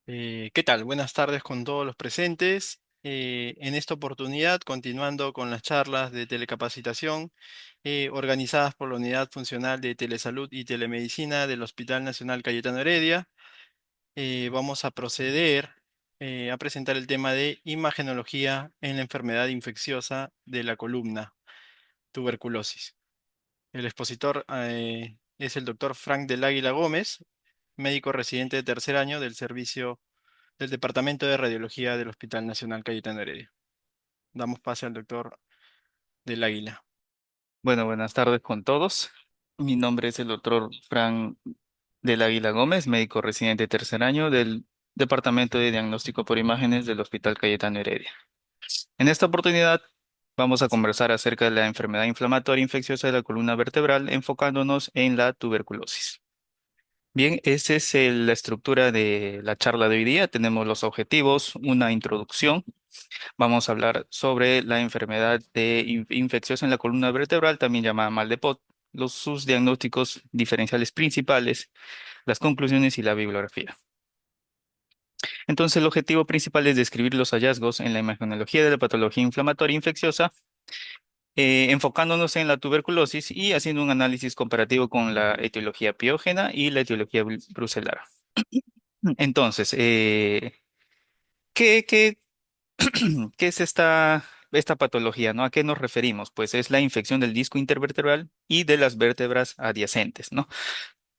¿Qué tal? Buenas tardes con todos los presentes. En esta oportunidad, continuando con las charlas de telecapacitación organizadas por la Unidad Funcional de Telesalud y Telemedicina del Hospital Nacional Cayetano Heredia, vamos a proceder a presentar el tema de imagenología en la enfermedad infecciosa de la columna, tuberculosis. El expositor es el doctor Frank del Águila Gómez, médico residente de tercer año del servicio del Departamento de Radiología del Hospital Nacional Cayetano Heredia. Damos pase al doctor del Águila. Bueno, buenas tardes con todos. Mi nombre es el doctor Fran del Águila Gómez, médico residente de tercer año del Departamento de Diagnóstico por Imágenes del Hospital Cayetano Heredia. En esta oportunidad vamos a conversar acerca de la enfermedad inflamatoria infecciosa de la columna vertebral, enfocándonos en la tuberculosis. Bien, esa es la estructura de la charla de hoy día. Tenemos los objetivos, una introducción. Vamos a hablar sobre la enfermedad infecciosa en la columna vertebral, también llamada mal de Pot, sus diagnósticos diferenciales principales, las conclusiones y la bibliografía. Entonces, el objetivo principal es describir los hallazgos en la imagenología de la patología inflamatoria infecciosa, enfocándonos en la tuberculosis y haciendo un análisis comparativo con la etiología piógena y la etiología brucelar. Entonces, ¿qué ¿qué es esta patología, ¿no? ¿A qué nos referimos? Pues es la infección del disco intervertebral y de las vértebras adyacentes, ¿no?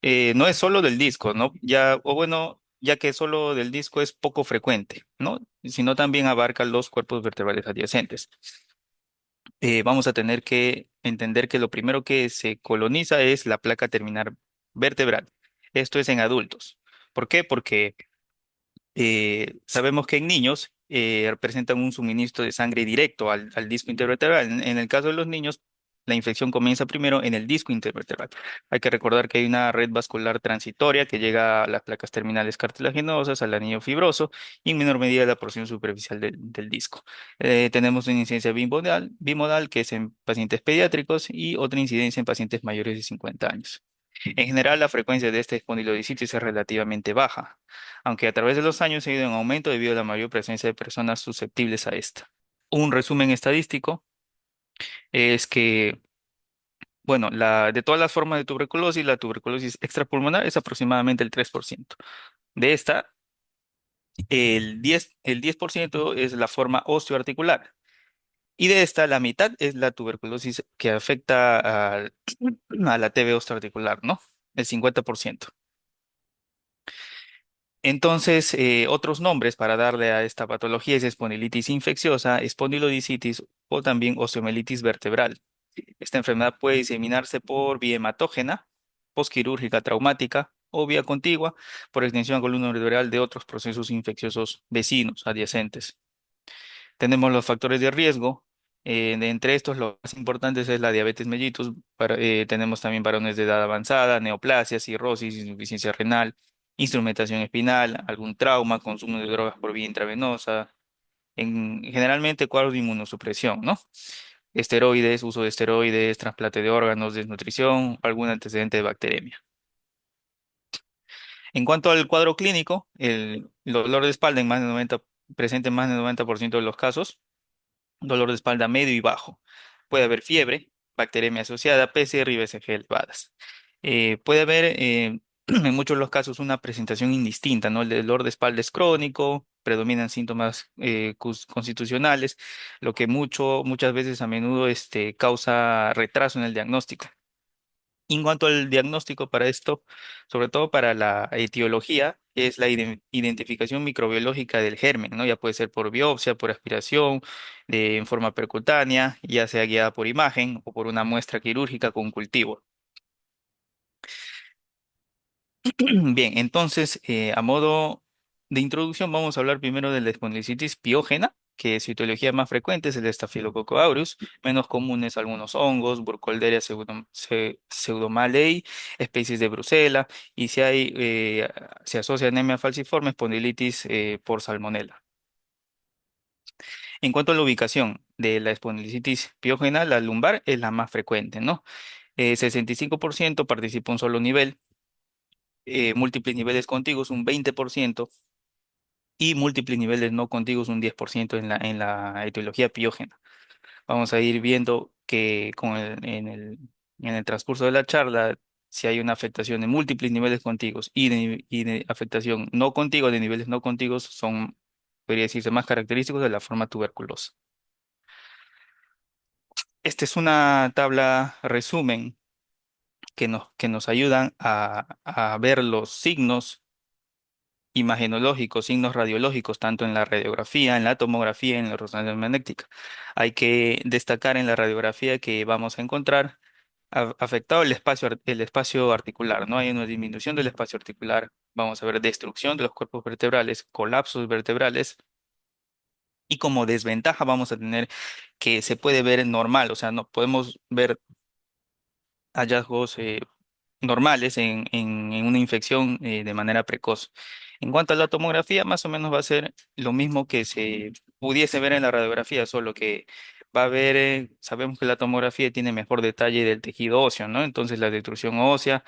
No es solo del disco, ¿no? Ya, o bueno, ya que solo del disco es poco frecuente, ¿no? Sino también abarca los cuerpos vertebrales adyacentes. Vamos a tener que entender que lo primero que se coloniza es la placa terminal vertebral. Esto es en adultos. ¿Por qué? Porque sabemos que en niños representan un suministro de sangre directo al disco intervertebral. En el caso de los niños, la infección comienza primero en el disco intervertebral. Hay que recordar que hay una red vascular transitoria que llega a las placas terminales cartilaginosas, al anillo fibroso y en menor medida a la porción superficial del disco. Tenemos una incidencia bimodal, que es en pacientes pediátricos y otra incidencia en pacientes mayores de 50 años. En general, la frecuencia de esta espondilodicitis es relativamente baja, aunque a través de los años ha ido en aumento debido a la mayor presencia de personas susceptibles a esta. Un resumen estadístico es que, bueno, de todas las formas de tuberculosis, la tuberculosis extrapulmonar es aproximadamente el 3%. De esta, el 10% es la forma osteoarticular. Y de esta, la mitad es la tuberculosis que afecta a la TV osteoarticular, ¿no? El 50%. Entonces, otros nombres para darle a esta patología es espondilitis infecciosa, espondilodicitis o también osteomielitis vertebral. Esta enfermedad puede diseminarse por vía hematógena, posquirúrgica traumática o vía contigua por extensión a columna vertebral de otros procesos infecciosos vecinos, adyacentes. Tenemos los factores de riesgo. De entre estos, los más importantes es la diabetes mellitus. Tenemos también varones de edad avanzada, neoplasia, cirrosis, insuficiencia renal, instrumentación espinal, algún trauma, consumo de drogas por vía intravenosa, generalmente cuadros de inmunosupresión, ¿no? Esteroides, uso de esteroides, trasplante de órganos, desnutrición, algún antecedente de bacteremia. En cuanto al cuadro clínico, el dolor de espalda presente en más del 90% de los casos, dolor de espalda medio y bajo. Puede haber fiebre, bacteremia asociada, PCR y BCG elevadas. Puede haber en muchos de los casos una presentación indistinta, ¿no? El dolor de espalda es crónico, predominan síntomas constitucionales, lo que muchas veces a menudo causa retraso en el diagnóstico. En cuanto al diagnóstico para esto, sobre todo para la etiología, es la identificación microbiológica del germen, ¿no? Ya puede ser por biopsia, por aspiración, en forma percutánea, ya sea guiada por imagen o por una muestra quirúrgica con cultivo. Bien, entonces, a modo de introducción, vamos a hablar primero de la espondilicitis piógena, que su etiología más frecuente es el Staphylococcus aureus, menos comunes algunos hongos, Burkholderia pseudomallei, especies de Brucela, y si hay, se asocia anemia falciforme, espondilitis por salmonela. En cuanto a la ubicación de la espondilicitis piógena, la lumbar es la más frecuente, ¿no? 65% participa un solo nivel, múltiples niveles contiguos, un 20%. y múltiples niveles no contiguos un 10% en la etiología piógena. Vamos a ir viendo que en el transcurso de la charla, si hay una afectación de múltiples niveles contiguos y de afectación no contigua de niveles no contiguos, son, podría decirse, más característicos de la forma tuberculosa. Esta es una tabla resumen que nos ayudan a ver los signos imagenológicos, signos radiológicos, tanto en la radiografía, en la tomografía, en la resonancia magnética. Hay que destacar en la radiografía que vamos a encontrar afectado el espacio articular, ¿no? Hay una disminución del espacio articular, vamos a ver destrucción de los cuerpos vertebrales, colapsos vertebrales, y como desventaja vamos a tener que se puede ver normal, o sea, no podemos ver hallazgos normales en una infección de manera precoz. En cuanto a la tomografía, más o menos va a ser lo mismo que se pudiese ver en la radiografía, solo que va a haber, sabemos que la tomografía tiene mejor detalle del tejido óseo, ¿no? Entonces la destrucción ósea,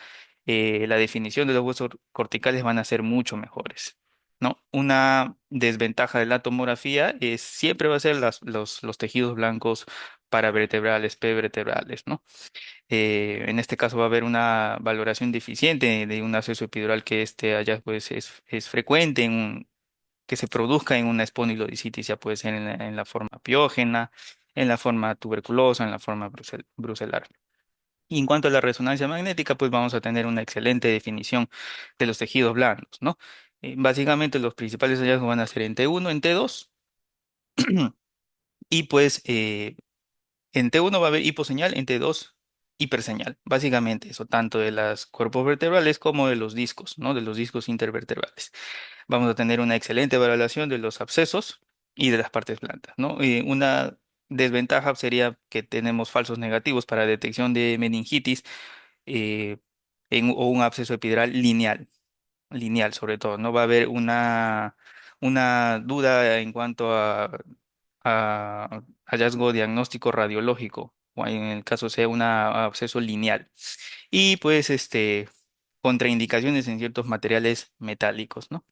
la definición de los huesos corticales van a ser mucho mejores. ¿No? Una desventaja de la tomografía es siempre va a ser los tejidos blancos paravertebrales, prevertebrales, ¿no? En este caso va a haber una valoración deficiente de un acceso epidural que este hallazgo es frecuente que se produzca en una espondilodicitis, ya puede ser en la forma piógena, en la forma tuberculosa, en la forma brucelar. Y en cuanto a la resonancia magnética, pues vamos a tener una excelente definición de los tejidos blandos, ¿no? Básicamente los principales hallazgos van a ser en T1, en T2, y pues en T1 va a haber hiposeñal, en T2 hiperseñal. Básicamente eso, tanto de los cuerpos vertebrales como de los discos, ¿no? De los discos intervertebrales. Vamos a tener una excelente valoración de los abscesos y de las partes blandas, ¿no? Una desventaja sería que tenemos falsos negativos para detección de meningitis eh, o un absceso epidural lineal sobre todo. No va a haber una duda en cuanto a hallazgo diagnóstico radiológico, o en el caso sea un absceso lineal. Y pues contraindicaciones en ciertos materiales metálicos, ¿no?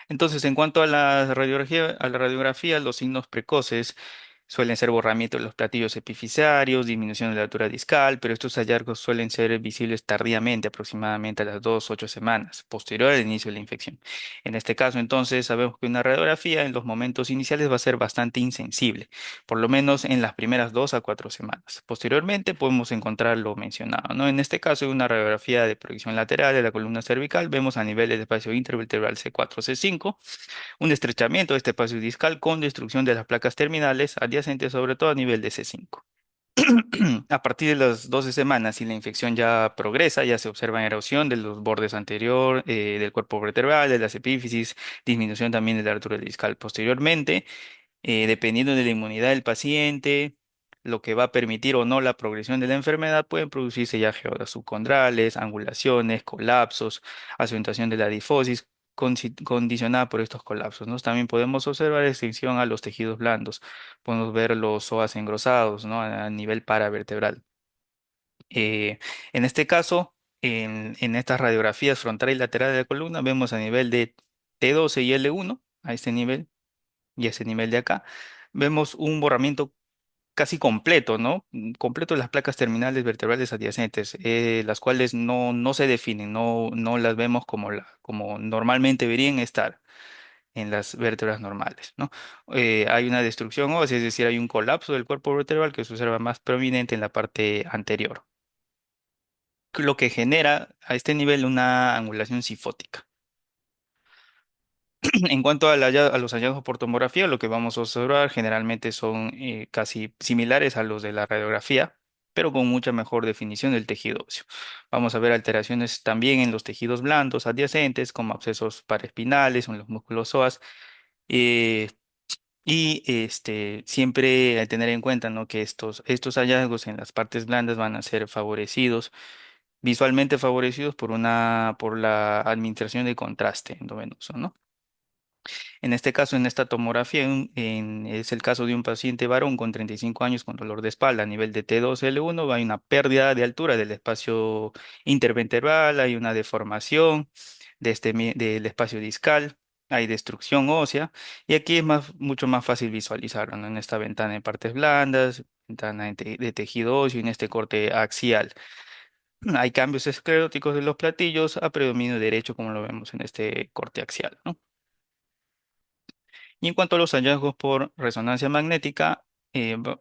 Entonces, en cuanto a la radiografía, los signos precoces suelen ser borramiento de los platillos epifisarios, disminución de la altura discal, pero estos hallazgos suelen ser visibles tardíamente, aproximadamente a las 2 a 8 semanas, posterior al inicio de la infección. En este caso, entonces, sabemos que una radiografía en los momentos iniciales va a ser bastante insensible, por lo menos en las primeras 2 a 4 semanas. Posteriormente, podemos encontrar lo mencionado, ¿no? En este caso, en una radiografía de proyección lateral de la columna cervical, vemos a nivel del espacio intervertebral C4, C5, un estrechamiento de este espacio discal con destrucción de las placas terminales adyacentes, sobre todo a nivel de C5. A partir de las 12 semanas, si la infección ya progresa, ya se observa erosión de los bordes anterior del cuerpo vertebral, de las epífisis, disminución también de la altura discal. Posteriormente, dependiendo de la inmunidad del paciente, lo que va a permitir o no la progresión de la enfermedad, pueden producirse ya geodas subcondrales, angulaciones, colapsos, acentuación de la difosis condicionada por estos colapsos, ¿no? También podemos observar extensión a los tejidos blandos, podemos ver los psoas engrosados, ¿no? A nivel paravertebral. En este caso, en estas radiografías frontal y lateral de la columna, vemos a nivel de T12 y L1, a este nivel y a ese nivel de acá, vemos un borramiento casi completo, ¿no? Completo de las placas terminales vertebrales adyacentes, las cuales no se definen, no las vemos como normalmente deberían estar en las vértebras normales, ¿no? Hay una destrucción ósea, es decir, hay un colapso del cuerpo vertebral que se observa más prominente en la parte anterior, lo que genera a este nivel una angulación sifótica. En cuanto a los hallazgos por tomografía, lo que vamos a observar generalmente son casi similares a los de la radiografía, pero con mucha mejor definición del tejido óseo. Vamos a ver alteraciones también en los tejidos blandos adyacentes, como abscesos paraespinales o en los músculos psoas. eh, siempre hay que tener en cuenta, ¿no? Que estos hallazgos en las partes blandas van a ser favorecidos, visualmente favorecidos por la administración de contraste endovenoso, ¿no? En este caso, en esta tomografía, es el caso de un paciente varón con 35 años con dolor de espalda a nivel de T2L1, hay una pérdida de altura del espacio intervertebral, hay una deformación, del espacio discal, hay destrucción ósea, y aquí es mucho más fácil visualizarlo, ¿no? En esta ventana de partes blandas, ventana de tejido óseo y en este corte axial. Hay cambios escleróticos de los platillos a predominio derecho, como lo vemos en este corte axial, ¿no? Y en cuanto a los hallazgos por resonancia magnética,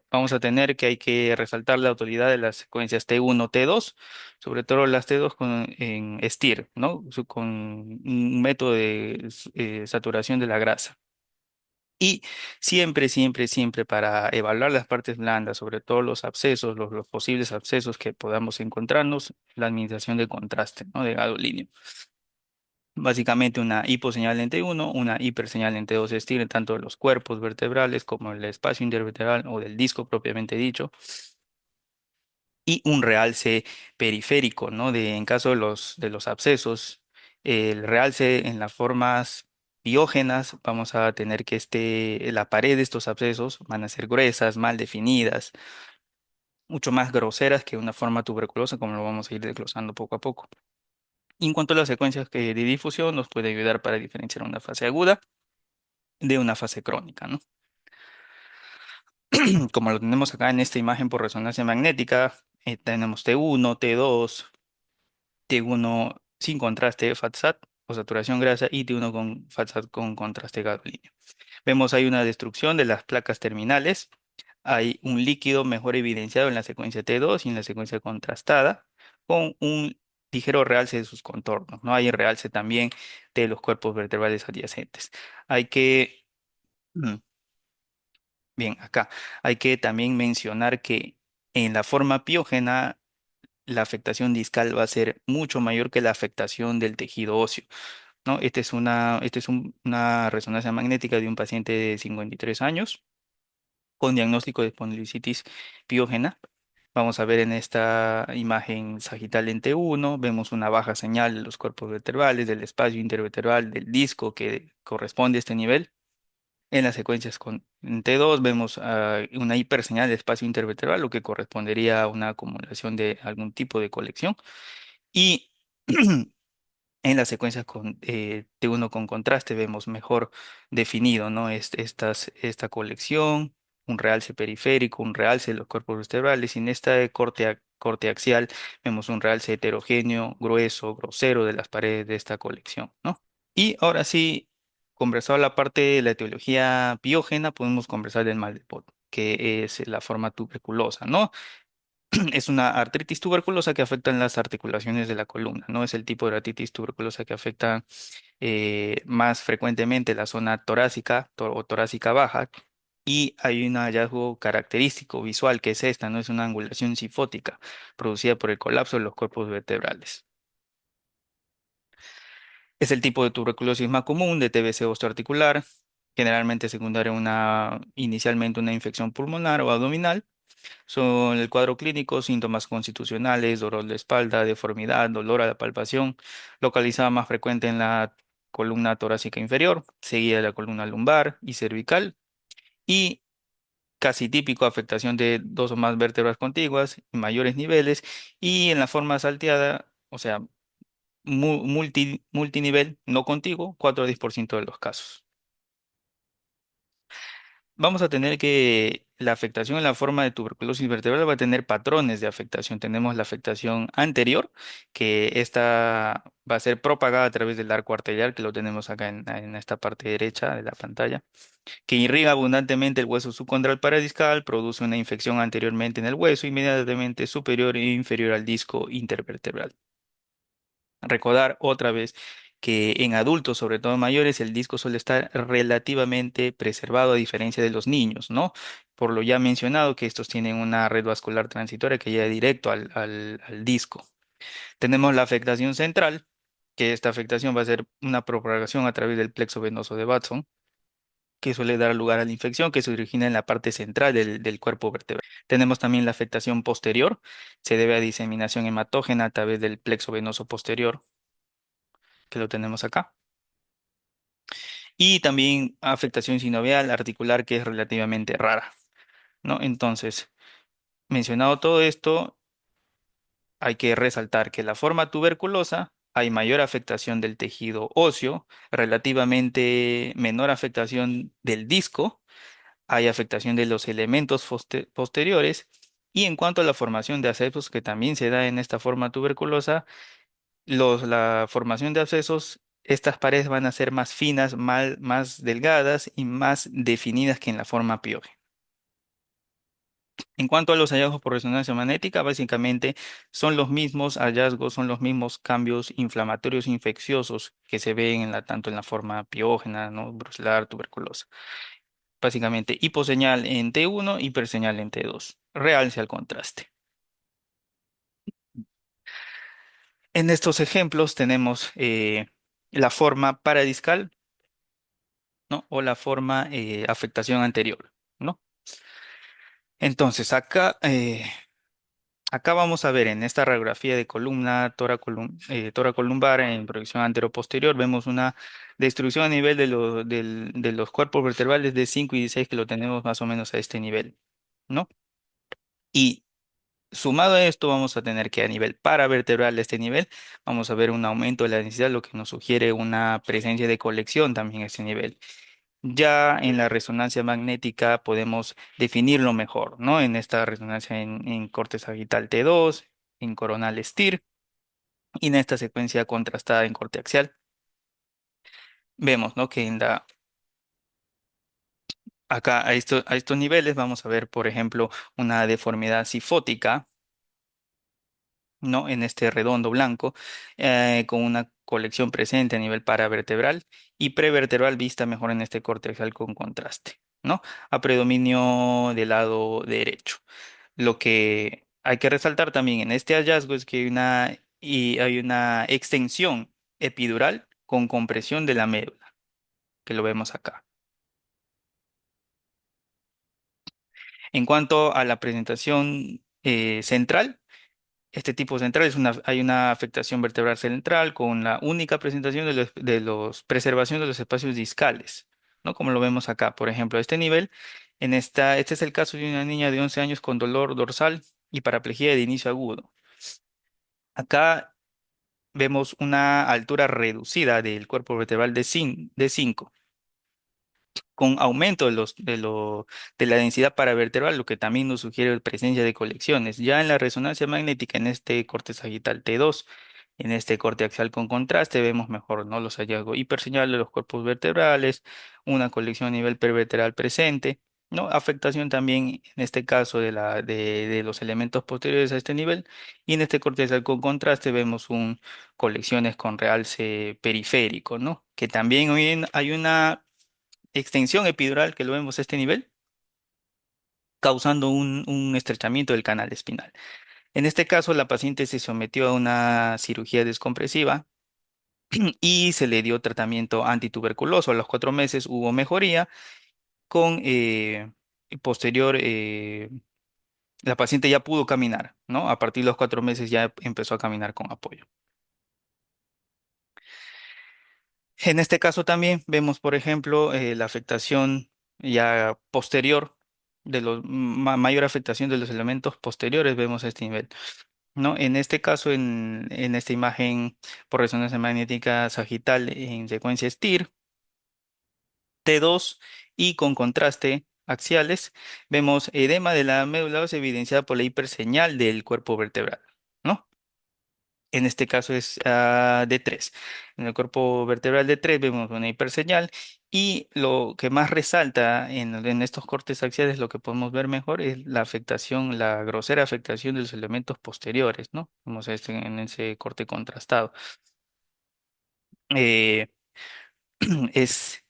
vamos a tener que hay que resaltar la autoridad de las secuencias T1, T2, sobre todo las T2 en STIR, ¿no? Con un método de saturación de la grasa. Y siempre, siempre, siempre para evaluar las partes blandas, sobre todo los abscesos, los posibles abscesos que podamos encontrarnos, la administración de contraste, ¿no? De gadolínio. Básicamente una hiposeñal en T1, una hiperseñal en T2 estira tanto de los cuerpos vertebrales como el espacio intervertebral o del disco propiamente dicho, y un realce periférico, ¿no? En caso de los abscesos, el realce en las formas biógenas, vamos a tener que la pared de estos abscesos van a ser gruesas, mal definidas, mucho más groseras que una forma tuberculosa, como lo vamos a ir desglosando poco a poco. Y en cuanto a las secuencias de difusión, nos puede ayudar para diferenciar una fase aguda de una fase crónica, ¿no? Como lo tenemos acá en esta imagen por resonancia magnética, tenemos T1, T2, T1 sin contraste FATSAT o saturación grasa y T1 con FATSAT con contraste gadolíneo. Vemos hay una destrucción de las placas terminales, hay un líquido mejor evidenciado en la secuencia T2 y en la secuencia contrastada, con un ligero realce de sus contornos, ¿no? Hay realce también de los cuerpos vertebrales adyacentes. Hay que mm, Bien, acá hay que también mencionar que en la forma piógena la afectación discal va a ser mucho mayor que la afectación del tejido óseo, ¿no? Una resonancia magnética de un paciente de 53 años con diagnóstico de espondilocitis piógena. Vamos a ver en esta imagen sagital en T1, vemos una baja señal de los cuerpos vertebrales, del espacio intervertebral, del disco que corresponde a este nivel. En las secuencias en T2 vemos una hiperseñal de espacio intervertebral, lo que correspondería a una acumulación de algún tipo de colección. Y en las secuencias con T1 con contraste vemos mejor definido, ¿no? Esta colección, un realce periférico, un realce de los cuerpos vertebrales. Y en esta corte axial vemos un realce heterogéneo, grueso, grosero de las paredes de esta colección, ¿no? Y ahora sí, conversado la parte de la etiología biógena, podemos conversar del mal de Pot, que es la forma tuberculosa, ¿no? Es una artritis tuberculosa que afecta en las articulaciones de la columna, ¿no? Es el tipo de artritis tuberculosa que afecta más frecuentemente la zona torácica o torácica baja. Y hay un hallazgo característico visual que es esta, ¿no? Es una angulación sifótica producida por el colapso de los cuerpos vertebrales. Es el tipo de tuberculosis más común de TBC osteoarticular, generalmente secundaria inicialmente una infección pulmonar o abdominal. Son el cuadro clínico, síntomas constitucionales, dolor de espalda, deformidad, dolor a la palpación, localizada más frecuente en la columna torácica inferior, seguida de la columna lumbar y cervical, y casi típico afectación de dos o más vértebras contiguas en mayores niveles, y en la forma salteada, o sea, multinivel, no contiguo, 4 a 10% de los casos. Vamos a tener que la afectación en la forma de tuberculosis vertebral va a tener patrones de afectación. Tenemos la afectación anterior, que esta va a ser propagada a través del arco arterial, que lo tenemos acá en esta parte derecha de la pantalla, que irriga abundantemente el hueso subcondral paradiscal, produce una infección anteriormente en el hueso, inmediatamente superior e inferior al disco intervertebral. Recordar otra vez que en adultos, sobre todo mayores, el disco suele estar relativamente preservado a diferencia de los niños, ¿no? Por lo ya mencionado que estos tienen una red vascular transitoria que llega directo al disco. Tenemos la afectación central, que esta afectación va a ser una propagación a través del plexo venoso de Watson, que suele dar lugar a la infección que se origina en la parte central del cuerpo vertebral. Tenemos también la afectación posterior, se debe a diseminación hematógena a través del plexo venoso posterior que lo tenemos acá. Y también afectación sinovial articular que es relativamente rara, ¿no? Entonces, mencionado todo esto, hay que resaltar que la forma tuberculosa hay mayor afectación del tejido óseo, relativamente menor afectación del disco, hay afectación de los elementos posteriores. Y en cuanto a la formación de abscesos, que también se da en esta forma tuberculosa, la formación de abscesos, estas paredes van a ser más finas, más delgadas y más definidas que en la forma piógena. En cuanto a los hallazgos por resonancia magnética, básicamente son los mismos hallazgos, son los mismos cambios inflamatorios infecciosos que se ven tanto en la forma piógena, ¿no? Brucelar, tuberculosa. Básicamente hiposeñal en T1, hiperseñal en T2. Realce al contraste. En estos ejemplos tenemos la forma paradiscal, ¿no? O la forma afectación anterior, ¿no? Entonces, acá vamos a ver en esta radiografía de columna toracolumbar en proyección anteroposterior, vemos una distribución a nivel de los cuerpos vertebrales de 5 y 16 que lo tenemos más o menos a este nivel, ¿no? Y sumado a esto, vamos a tener que a nivel paravertebral de este nivel, vamos a ver un aumento de la densidad, lo que nos sugiere una presencia de colección también a este nivel. Ya en la resonancia magnética podemos definirlo mejor, ¿no? En esta resonancia en corte sagital T2, en coronal STIR y en esta secuencia contrastada en corte axial. Vemos, ¿no? Que acá a estos niveles vamos a ver, por ejemplo, una deformidad cifótica, ¿no? En este redondo blanco, con una colección presente a nivel paravertebral y prevertebral vista mejor en este corte axial con contraste, ¿no? A predominio del lado derecho. Lo que hay que resaltar también en este hallazgo es que hay una extensión epidural con compresión de la médula, que lo vemos acá. En cuanto a la presentación central, este tipo central hay una afectación vertebral central con la única presentación de los preservación de los espacios discales, ¿no? Como lo vemos acá, por ejemplo, a este nivel, este es el caso de una niña de 11 años con dolor dorsal y paraplegia de inicio agudo. Acá vemos una altura reducida del cuerpo vertebral de 5 con aumento de la densidad paravertebral, lo que también nos sugiere presencia de colecciones. Ya en la resonancia magnética, en este corte sagital T2, en este corte axial con contraste, vemos mejor, ¿no? Los hallazgos hiperseñales de los cuerpos vertebrales, una colección a nivel pervertebral presente, ¿no? Afectación también, en este caso, de los elementos posteriores a este nivel, y en este corte axial con contraste vemos colecciones con realce periférico, ¿no? Que también hay una extensión epidural que lo vemos a este nivel, causando un estrechamiento del canal espinal. En este caso, la paciente se sometió a una cirugía descompresiva y se le dio tratamiento antituberculoso. A los 4 meses hubo mejoría con posterior, la paciente ya pudo caminar, ¿no? A partir de los 4 meses ya empezó a caminar con apoyo. En este caso también vemos, por ejemplo, la afectación ya posterior mayor afectación de los elementos posteriores, vemos a este nivel, ¿no? En este caso, en esta imagen por resonancia magnética sagital en secuencia STIR, T2 y con contraste axiales, vemos edema de la médula ósea evidenciada por la hiperseñal del cuerpo vertebral, ¿no? En este caso es D3. En el cuerpo vertebral D3 vemos una hiperseñal y lo que más resalta en estos cortes axiales, lo que podemos ver mejor es la afectación, la grosera afectación de los elementos posteriores, ¿no? Vemos en ese corte contrastado. Eh, es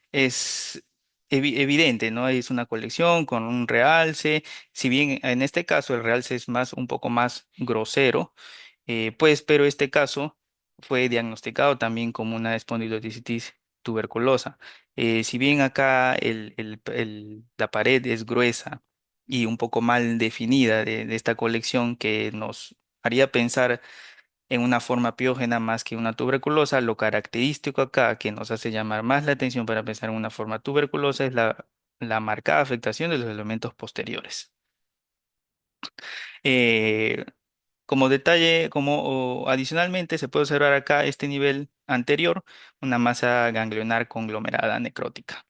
evidente, ¿no? Es una colección con un realce, si bien en este caso el realce es un poco más grosero, pues, pero este caso fue diagnosticado también como una espondilodiscitis tuberculosa. Si bien acá la pared es gruesa y un poco mal definida de esta colección que nos haría pensar en una forma piógena más que una tuberculosa, lo característico acá que nos hace llamar más la atención para pensar en una forma tuberculosa es la marcada afectación de los elementos posteriores. Como detalle, como adicionalmente se puede observar acá este nivel anterior, una masa ganglionar conglomerada necrótica.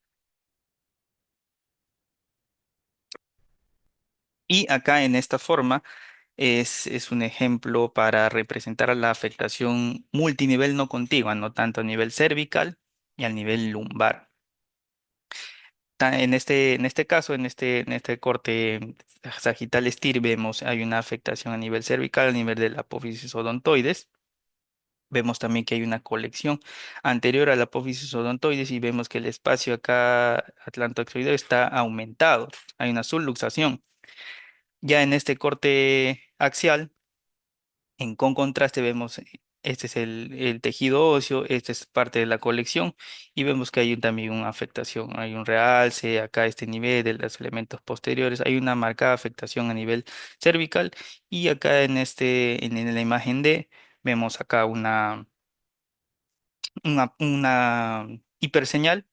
Y acá en esta forma es un ejemplo para representar la afectación multinivel no contigua, no tanto a nivel cervical y al nivel lumbar. En este caso, en este corte sagital STIR, vemos hay una afectación a nivel cervical, a nivel de la apófisis odontoides. Vemos también que hay una colección anterior a la apófisis odontoides y vemos que el espacio acá atlantoxoideo está aumentado. Hay una subluxación. Ya en este corte axial, con contraste vemos, este es el tejido óseo, esta es parte de la colección y vemos que hay también una afectación, hay un realce acá a este nivel de los elementos posteriores, hay una marcada afectación a nivel cervical y acá en la imagen D vemos acá una hiperseñal.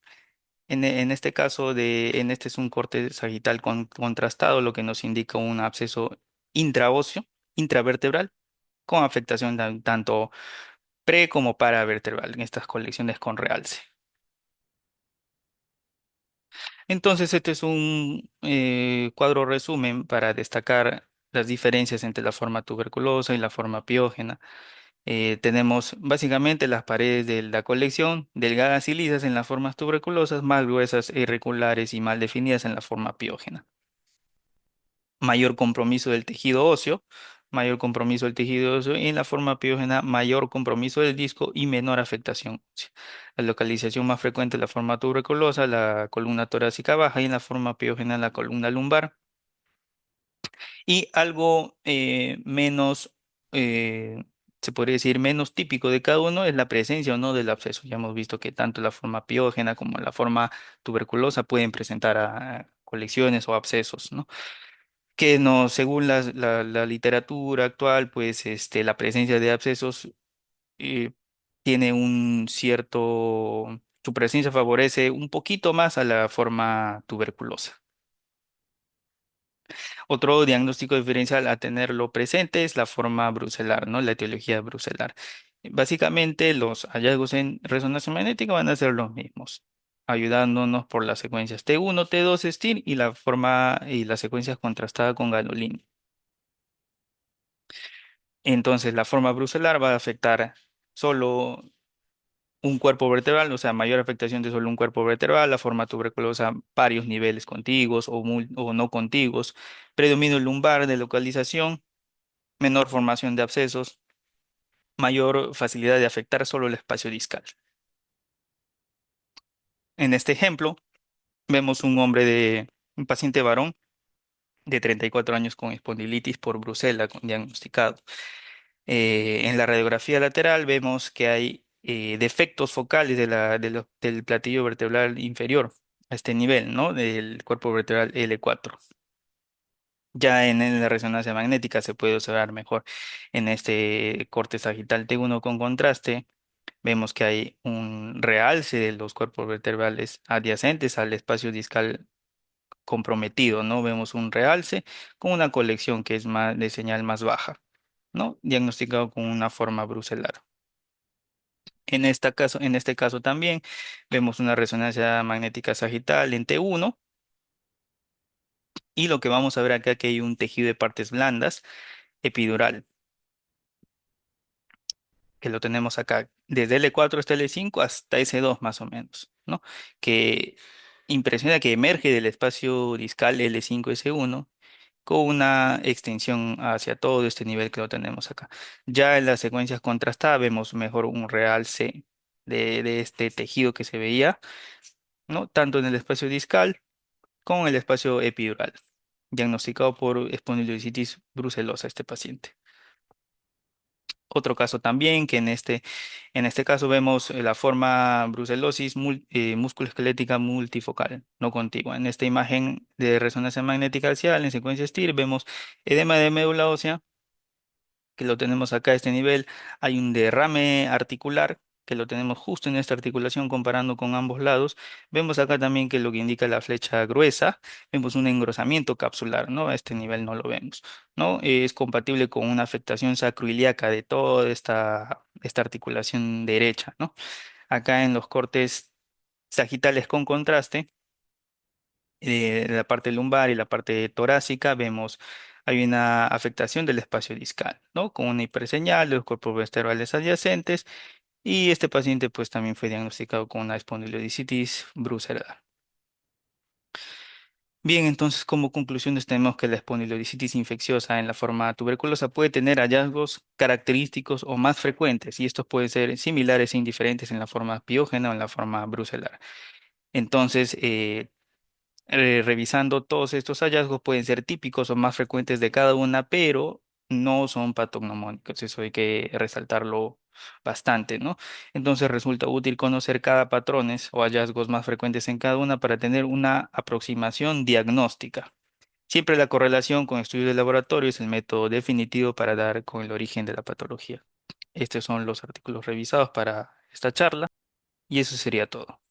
En este caso, en este es un corte sagital contrastado, lo que nos indica un absceso intraóseo, intravertebral, con afectación tanto pre como paravertebral en estas colecciones con realce. Entonces, este es un cuadro resumen para destacar las diferencias entre la forma tuberculosa y la forma piógena. Tenemos básicamente las paredes de la colección delgadas y lisas en las formas tuberculosas, más gruesas e irregulares y mal definidas en la forma piógena. Mayor compromiso del tejido óseo, mayor compromiso del tejido óseo y en la forma piógena mayor compromiso del disco y menor afectación ósea. La localización más frecuente es la forma tuberculosa, la columna torácica baja y en la forma piógena la columna lumbar. Y algo menos, se podría decir, menos típico de cada uno es la presencia o no del absceso. Ya hemos visto que tanto la forma piógena como la forma tuberculosa pueden presentar colecciones o abscesos, ¿no? Que no, según la literatura actual, pues la presencia de abscesos eh, tiene un cierto, su presencia favorece un poquito más a la forma tuberculosa. Otro diagnóstico diferencial a tenerlo presente es la forma brucelar, ¿no? La etiología brucelar. Básicamente, los hallazgos en resonancia magnética van a ser los mismos, ayudándonos por las secuencias T1, T2, STIR y la forma y las secuencias contrastadas con gadolinium. Entonces, la forma brucelar va a afectar solo un cuerpo vertebral, o sea, mayor afectación de solo un cuerpo vertebral, la forma tuberculosa, varios niveles contiguos o no contiguos, predominio lumbar de localización, menor formación de abscesos, mayor facilidad de afectar solo el espacio discal. En este ejemplo, vemos un paciente varón de 34 años con espondilitis por brucela diagnosticado. En la radiografía lateral vemos que hay defectos focales del platillo vertebral inferior a este nivel, ¿no? Del cuerpo vertebral L4. Ya en la resonancia magnética se puede observar mejor en este corte sagital T1 con contraste. Vemos que hay un realce de los cuerpos vertebrales adyacentes al espacio discal comprometido, ¿no? Vemos un realce con una colección que es más de señal más baja, ¿no? Diagnosticado con una forma brucelar. En este caso también vemos una resonancia magnética sagital en T1 y lo que vamos a ver acá que hay un tejido de partes blandas epidural, que lo tenemos acá desde L4 hasta L5 hasta S2 más o menos, ¿no? Que impresiona que emerge del espacio discal L5-S1 con una extensión hacia todo este nivel que lo tenemos acá. Ya en las secuencias contrastadas vemos mejor un realce de este tejido que se veía, ¿no? Tanto en el espacio discal como en el espacio epidural, diagnosticado por espondilocitis brucelosa este paciente. Otro caso también, que en este caso vemos la forma brucelosis musculoesquelética multifocal, no contigua. En esta imagen de resonancia magnética axial en secuencia STIR vemos edema de médula ósea, que lo tenemos acá a este nivel. Hay un derrame articular, que lo tenemos justo en esta articulación comparando con ambos lados, vemos acá también que lo que indica la flecha gruesa, vemos un engrosamiento capsular, ¿no? A este nivel no lo vemos, ¿no? Es compatible con una afectación sacroiliaca de toda esta articulación derecha, ¿no? Acá en los cortes sagitales con contraste, la parte lumbar y la parte torácica, vemos hay una afectación del espacio discal, ¿no? Con una hiperseñal de los cuerpos vertebrales adyacentes y este paciente pues también fue diagnosticado con una espondilodicitis bruceral. Bien, entonces como conclusiones tenemos que la espondilodicitis infecciosa en la forma tuberculosa puede tener hallazgos característicos o más frecuentes y estos pueden ser similares e indiferentes en la forma piógena o en la forma brucelar. Entonces, revisando todos estos hallazgos pueden ser típicos o más frecuentes de cada una, pero no son patognomónicos. Eso hay que resaltarlo bastante, ¿no? Entonces resulta útil conocer cada patrones o hallazgos más frecuentes en cada una para tener una aproximación diagnóstica. Siempre la correlación con estudios de laboratorio es el método definitivo para dar con el origen de la patología. Estos son los artículos revisados para esta charla y eso sería todo.